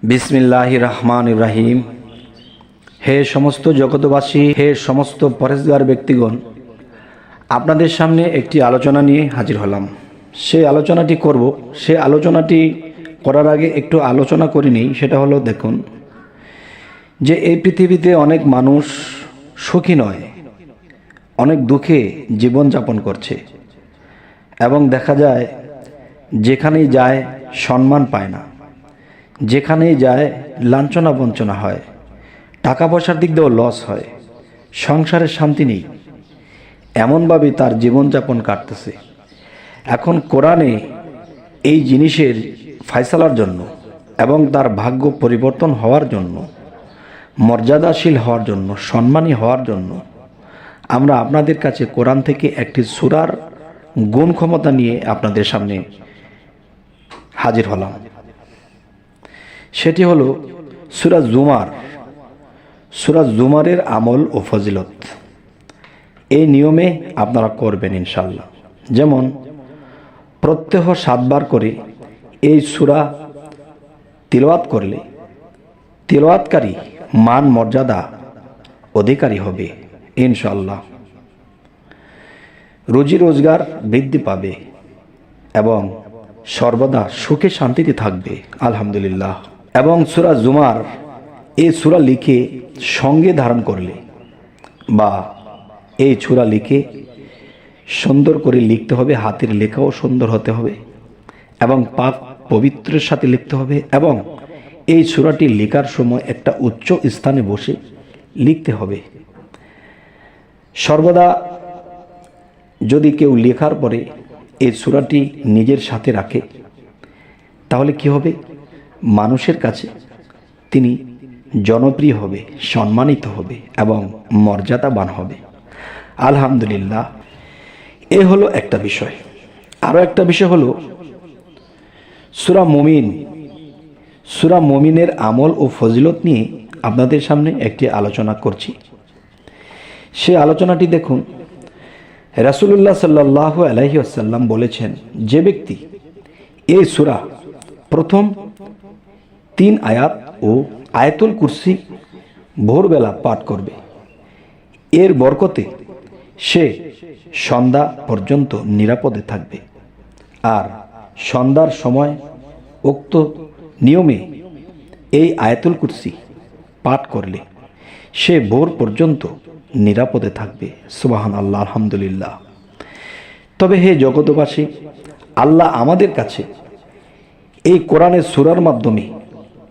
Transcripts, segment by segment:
বিসমিল্লাহির রহমানির রহিম। হে সমস্ত জগতবাসী, হে সমস্ত পরেশগার ব্যক্তিগণ, আপনাদের সামনে একটি আলোচনা নিয়ে হাজির হলাম। সেই আলোচনাটি করব। সেই আলোচনাটি করার আগে একটু আলোচনা করে নিই। সেটা হলো, দেখুন যে এই পৃথিবীতে অনেক মানুষ সুখী নয়, অনেক দুঃখে জীবনযাপন করছে এবং দেখা যায় যেখানেই যায় সম্মান পায় না, যেখানেই যায় লাঞ্ছনা বঞ্চনা হয়, টাকা পয়সার দিক দিয়েও লস হয়, সংসারের শান্তি নেই, এমনভাবে তার জীবনযাপন কাটতেছে। এখন কোরআনে এই জিনিসের ফয়সালার জন্য এবং তার ভাগ্য পরিবর্তন হওয়ার জন্য, মর্যাদাশীল হওয়ার জন্য, সম্মানী হওয়ার জন্য আমরা আপনাদের কাছে কোরআন থেকে একটি সূরার গুণ ক্ষমতা নিয়ে আপনাদের সামনে হাজির হলাম। সেটি হলো সূরা জুমার। সূরা জুমারের আমল ও ফজিলত এই নিয়মে আপনারা করবেন ইনশাআল্লাহ। যেমন প্রত্যহ 7 বার করে এই সূরা তিলাওয়াত করলে তিলাওয়াতকারী মান মর্যাদা অধিকারী হবে ইনশাআল্লাহ। রুজি রোজগার বৃদ্ধি পাবে এবং সর্বদা সুখে শান্তিতে থাকবে আলহামদুলিল্লাহ। এবং সূরা জুমার এই সূরা লিখে সঙ্গে ধারণ করলে বা এই সূরা লিখে সুন্দর করে লিখতে হবে, হাতের লেখাও সুন্দর হতে হবে এবং পাক পবিত্রের সাথে লিখতে হবে। এবং এই সূরাটি লেখার সময় একটা উচ্চ স্থানে বসে লিখতে হবে। সর্বদা যদি কেউ লেখার পরে এই সূরাটি নিজের সাথে রাখে, তাহলে কি হবে? মানুষের কাছে তিনি জনপ্রিয় হবে, সম্মানিত হবে এবং মর্যাদাবান হবে আলহামদুলিল্লাহ। এ হলো একটা বিষয়। আরও একটা বিষয় হলো সূরা মুমিন। সূরা মুমিনের আমল ও ফজিলত নিয়ে আপনাদের সামনে একটি আলোচনা করছি। সেই আলোচনাটি দেখুন। রাসূলুল্লাহ সাল্লাল্লাহু আলাইহি ওয়াসাল্লাম বলেছেন, যে ব্যক্তি এই সূরা প্রথম 3 আয়াত ও আয়াতুল কুরসি ভোরবেলা পাঠ করবে, এর বরকতে সে সন্ধ্যা পর্যন্ত নিরাপদে থাকবে। আর সন্ধ্যার সময় উক্ত নিয়মে এই আয়াতুল কুরসি পাঠ করলে সে ভোর পর্যন্ত নিরাপদে থাকবে। সুবহানাল্লাহ, আলহামদুলিল্লাহ। তবে হে জগতবাসী, আল্লাহ আমাদের কাছে এই কোরআনের সূরার মাধ্যমে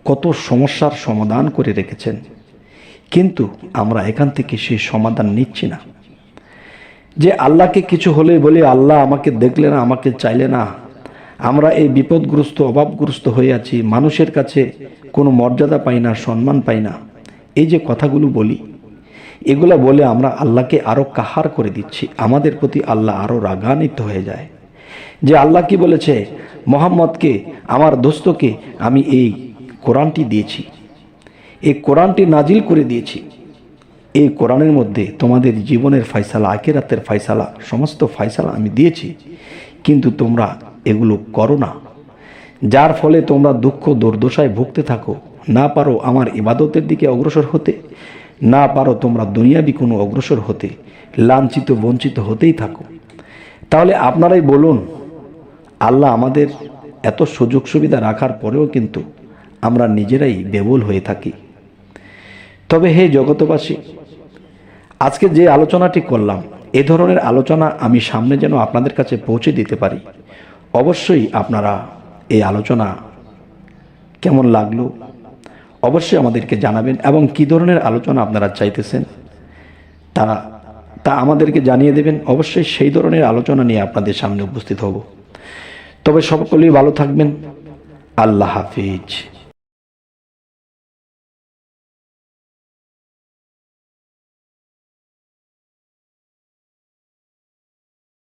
কত সমস্যার সমাধান করে রেখেছেন, কিন্তু আমরা এখান থেকে সেই সমাধান নিচ্ছি না। যে আল্লাহকে কিছু হলে বলি আল্লাহ আমাকে দেখলে না, আমাকে চাইলে না, আমরা এই বিপদগ্রস্ত অভাবগ্রস্ত হয়ে আছি, মানুষের কাছে কোনো মর্যাদা পাই না, সম্মান পাই না, এই যে কথাগুলো বলি, এগুলা বলে আমরা আল্লাহকে আরও কাহার করে দিচ্ছি। আমাদের প্রতি আল্লাহ আরও রাগান্বিত হয়ে যায়। যে আল্লাহ কি বলেছে, মুহাম্মদকে, আমার দোস্তকে আমি এই কোরআনটি দিয়েছি, এই কোরআনটি নাজিল করে দিয়েছি। এই কোরআনের মধ্যে তোমাদের জীবনের ফয়সালা, আখিরাতের ফয়সালা, সমস্ত ফয়সালা আমি দিয়েছি, কিন্তু তোমরা এগুলো করো না, যার ফলে তোমরা দুঃখ দুর্দশায় ভুগতে থাকো, না পারো আমার ইবাদতের দিকে অগ্রসর হতে, না পারো তোমরা দুনিয়াবি কোনো অগ্রসর হতে, লাঞ্ছিত বঞ্চিত হতেই থাকো। তাহলে আপনারাই বলুন, আল্লাহ আমাদের এত সুযোগ সুবিধা রাখার পরেও কিন্তু আমরা নিজেরাই বেবুল হয়ে থাকি। তবে হে জগতবাসী, আজকে যে আলোচনাটি করলাম, এ ধরনের আলোচনা আমি সামনে যেন আপনাদের কাছে পৌঁছে দিতে পারি। অবশ্যই আপনারা এই আলোচনা কেমন লাগলো অবশ্যই আমাদেরকে জানাবেন এবং কী ধরনের আলোচনা আপনারা চাইতেছেন তা আমাদেরকে জানিয়ে দেবেন। অবশ্যই সেই ধরনের আলোচনা নিয়ে আপনাদের সামনে উপস্থিত হব। তবে সকলেই ভালো থাকবেন। আল্লাহ হাফিজ।